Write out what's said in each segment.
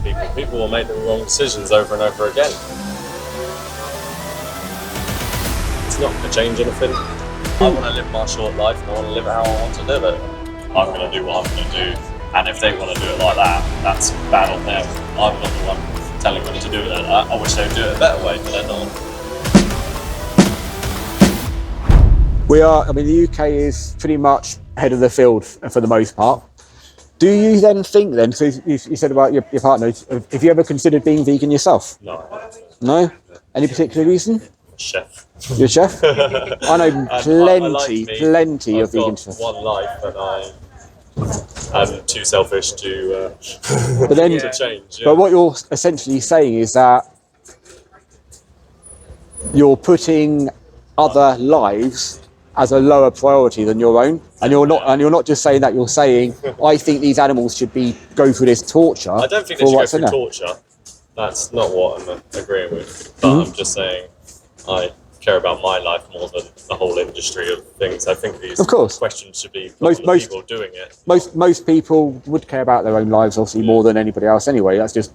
people. People will make the wrong decisions over and over again. It's not going to change anything. I want to live my short life and I want to live it how I want to live it. I'm going to do what I'm going to do, and if they want to do it like that, that's bad on them. I'm not the one telling them to do it like that. I wish they would do it a better way, but they're not. The UK is pretty much head of the field for the most part. Do you then think then, so you said about your partner, have you ever considered being vegan yourself? No. No? Any particular reason? Chef. You're a chef? I know plenty of vegan chefs. I've got one life and I'm too selfish to change. Yeah. But what you're essentially saying is that you're putting other lives as a lower priority than your own, and you're not just saying that. You're saying, I think these animals should go through this torture. I don't think they should go through torture. That's not what I'm agreeing with. But I'm just saying, I care about my life more than the whole industry of things. I think these questions should be most people doing it. Most people would care about their own lives, obviously, more than anybody else anyway. That's just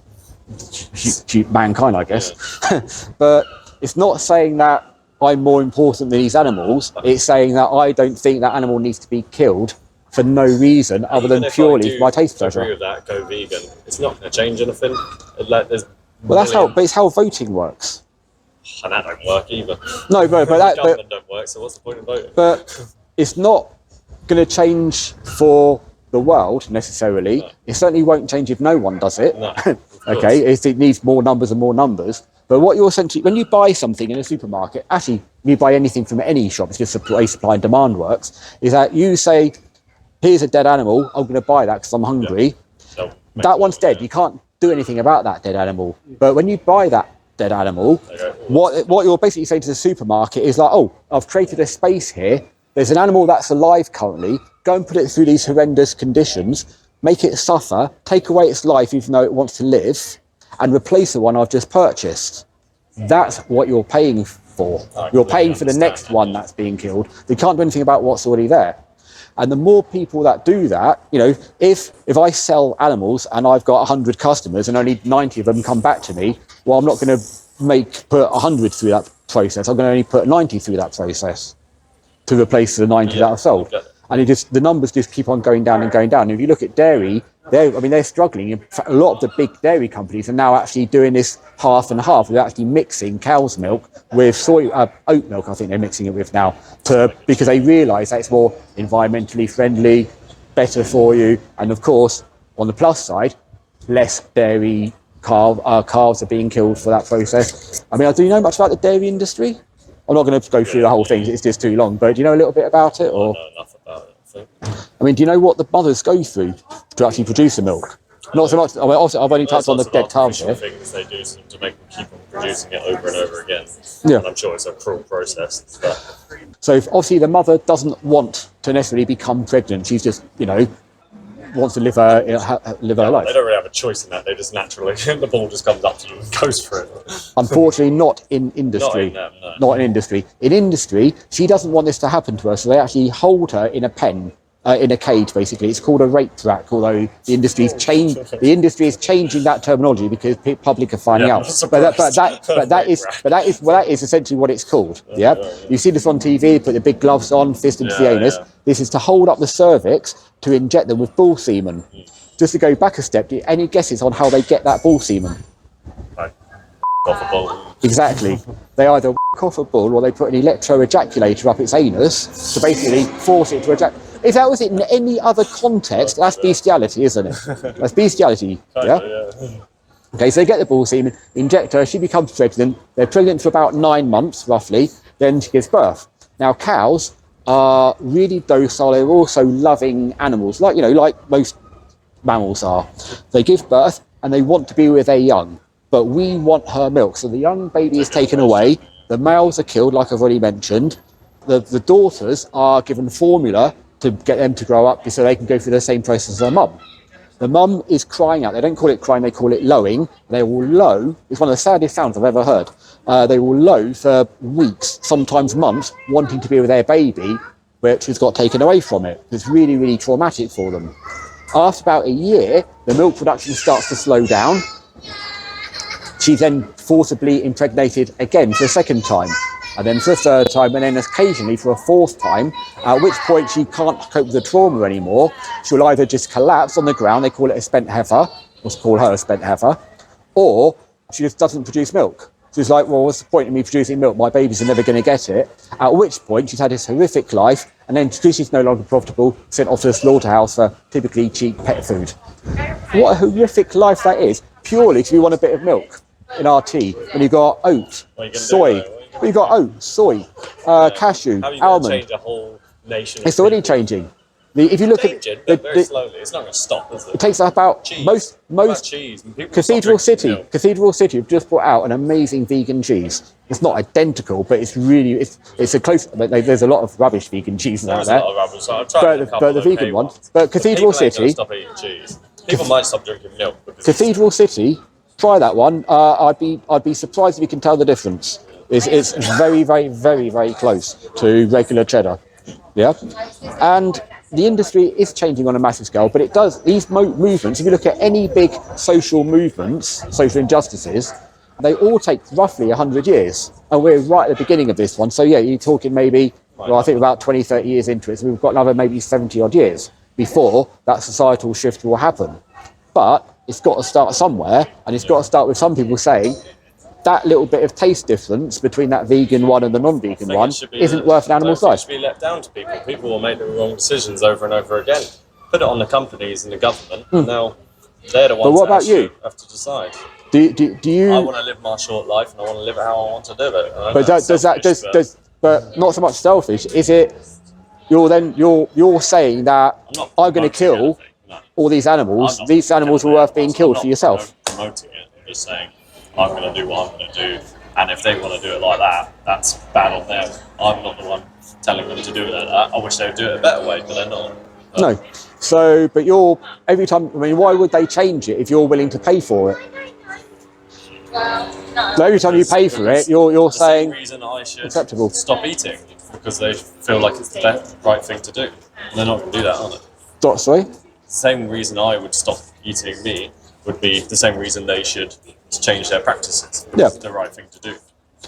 mankind, I guess. Yeah. But it's not saying that I'm more important than these animals. It's saying that I don't think that animal needs to be killed for no reason other than purely for my taste pleasure. Agree with that, go vegan. It's not going to change anything. But it's how voting works. And that don't work either. No, but government don't work. So what's the point of voting? But it's not going to change for the world necessarily. No. It certainly won't change if no one does it. No, okay, it needs more numbers and more numbers. But what you're essentially, when you buy something in a supermarket, actually, you buy anything from any shop, it's just the way supply and demand works, is that you say, here's a dead animal, I'm going to buy that because I'm hungry. Yeah. That one's dead. You can't do anything about that dead animal. But when you buy that dead animal, what you're basically saying to the supermarket is like, oh, I've created a space here. There's an animal that's alive currently. Go and put it through these horrendous conditions, make it suffer, take away its life even though it wants to live, and replace the one I've just purchased. That's what you're paying for. You're paying for the next one that's being killed. They can't do anything about what's already there. And the more people that do that, if I sell animals and I've got 100 customers and only 90 of them come back to me, well, I'm not going to put 100 through that process. I'm going to only put 90 through that process to replace the 90 that I've sold. And the numbers just keep on going down and going down. And if you look at dairy, they're struggling. In fact, a lot of the big dairy companies are now actually doing this half and half. They're actually mixing cow's milk with oat milk, I think they're mixing it with now, because they realise that it's more environmentally friendly, better for you. And of course, on the plus side, less dairy calves are being killed for that process. Do you know much about the dairy industry? I'm not going to go through the whole thing, it's just too long, but do you know a little bit about it? Or? I know enough about it, I think. Do you know what the mothers go through to actually produce the milk? Not so much, I've only touched on the dead calves here. Things they do to make them keep on producing it over and over again. Yeah. And I'm sure it's a cruel process. But... So obviously the mother doesn't want to necessarily become pregnant, she's just, wants to live her life. They don't really have a choice in that. They just naturally, the ball just comes up to them and goes for it. Unfortunately, not in industry. Not in industry. In industry, she doesn't want this to happen to her, so they actually hold her in a pen, in a cage, basically. It's called a rape track, although the industry is changing that terminology because public are finding out. But that is essentially what it's called. Yeah. You see this on TV. Put the big gloves on, fist into the anus. Yeah. This is to hold up the cervix to inject them with bull semen. Just to go back a step, any guesses on how they get that bull semen? Off a bull. Exactly. They either off a bull or they put an electro-ejaculator up its anus to basically force it to ejaculate. If that was it in any other context, that's bestiality, isn't it? That's bestiality, yeah? Okay, so they get the bull semen, inject her, she becomes pregnant. They're pregnant for about 9 months, roughly. Then she gives birth. Now, cows are really docile. They're also loving animals, like most mammals are. They give birth and they want to be with their young, but we want her milk. So the young baby is taken away. The males are killed, like I've already mentioned. The daughters are given formula to get them to grow up so they can go through the same process as their mum. The mum is crying out. They don't call it crying, they call it lowing. They will low. It's one of the saddest sounds I've ever heard. They will low for weeks, sometimes months, wanting to be with their baby, which has got taken away from it. It's really, really traumatic for them. After about a year, the milk production starts to slow down. she's then forcibly impregnated again for a second time, and then for a third time, and then occasionally for a fourth time, at which point she can't cope with the trauma anymore. She'll either just collapse on the ground, they call it a spent heifer, let's call her a spent heifer, or she just doesn't produce milk. So it's like, well, what's the point of me producing milk? My babies are never going to get it. At which point she's had this horrific life, and then because she's no longer profitable, sent off to the slaughterhouse for typically cheap pet food. What a horrific life that is, purely because we want a bit of milk in our tea. When you've got oat, soy, well, you've got oat, soy, cashew, How are you almond. change a whole nation? It's already changing. If you look at it, very slowly, it's not going to stop, is it? it takes about Cheese. most Cheese. Cathedral City have just brought out an amazing vegan cheese. It's not identical, but it's really it's a close. There's a lot of rubbish vegan cheese out there. There's a lot of rubbish. So I've tried but the vegan one. But Cathedral City. Stop eating cheese. People might stop drinking milk. Cathedral City, try that one. I'd be surprised if you can tell the difference. It's very, very, very, very close to regular cheddar. Yeah, and the industry is changing on a massive scale, but it does these movements. If you look at any big social movements, social injustices, they all take roughly 100 years, and we're right at the beginning of this one. So yeah, you're talking maybe, well, I think about 20, 30 years into it. So we've got another maybe 70 odd years before that societal shift will happen. But it's got to start somewhere, and it's got to start with some people saying that little bit of taste difference between that vegan one and the non-vegan one isn't worth an animal's life. It should be let down to people. People will make the wrong decisions over and over again. Put it on the companies and the government, and now they're the ones that have to decide. Do you? I want to live my short life, and I want to live it how I want to live it. But but not so much selfish. Is it? You're saying that I'm going to kill all these animals. These animals are worth being killed for yourself. I'm not promoting it. I'm just saying I'm going to do what I'm going to do, and if they want to do it like that, that's bad on them. I'm not the one telling them to do it like that. I wish they would do it a better way, but they're not. No. So, but every time. I mean, why would they change it if you're willing to pay for it? So every time you pay for it, you're saying the same reason I should acceptable. Stop eating because they feel like it's the right thing to do. And they're not going to do that, are they? Sorry? The same reason I would stop eating meat would be the same reason they should change their practices. Yeah. It's the right thing to do.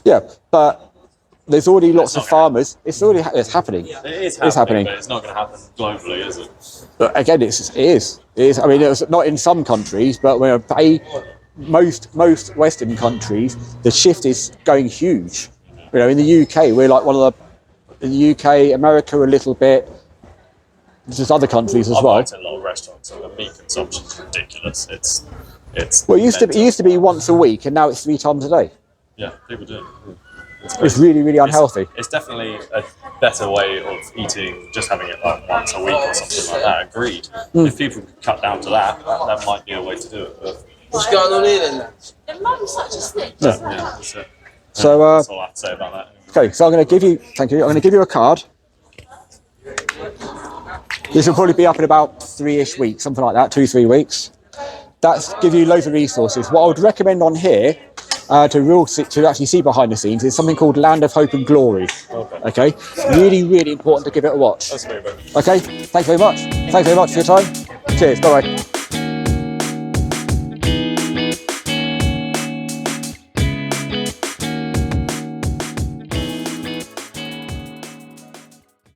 Yeah, but there's already lots of farmers. It's happening. It is happening, but it's not going to happen globally, is it? But again, it is. I mean, it's not in some countries, but most Western countries, the shift is going huge. You know, in the UK, we're like one of the. In the UK, America a little bit. There's just other countries as well. I've worked in a lot of restaurants, and the meat consumption is ridiculous. It's. Well, it used to be once a week, and now it's 3 times a day. Yeah, people do. It's really, really unhealthy. It's definitely a better way of eating, just having it like once a week or something like that. Agreed. If people could cut down to that might be a way to do it. But what's going on here then? Your mum's such a snitch. yeah, that's it. So that's all I have to say about that. Okay, so I'm going to give you. Thank you. I'm going to give you a card. This will probably be up in about 3-ish weeks, something like that, 2-3 weeks. That's give you loads of resources. What I would recommend on here to actually see behind the scenes is something called Land of Hope and Glory. Okay. Really, really important to give it a watch. That's very good. Okay. Thanks very much. Thanks very much for your time. Cheers. Bye bye.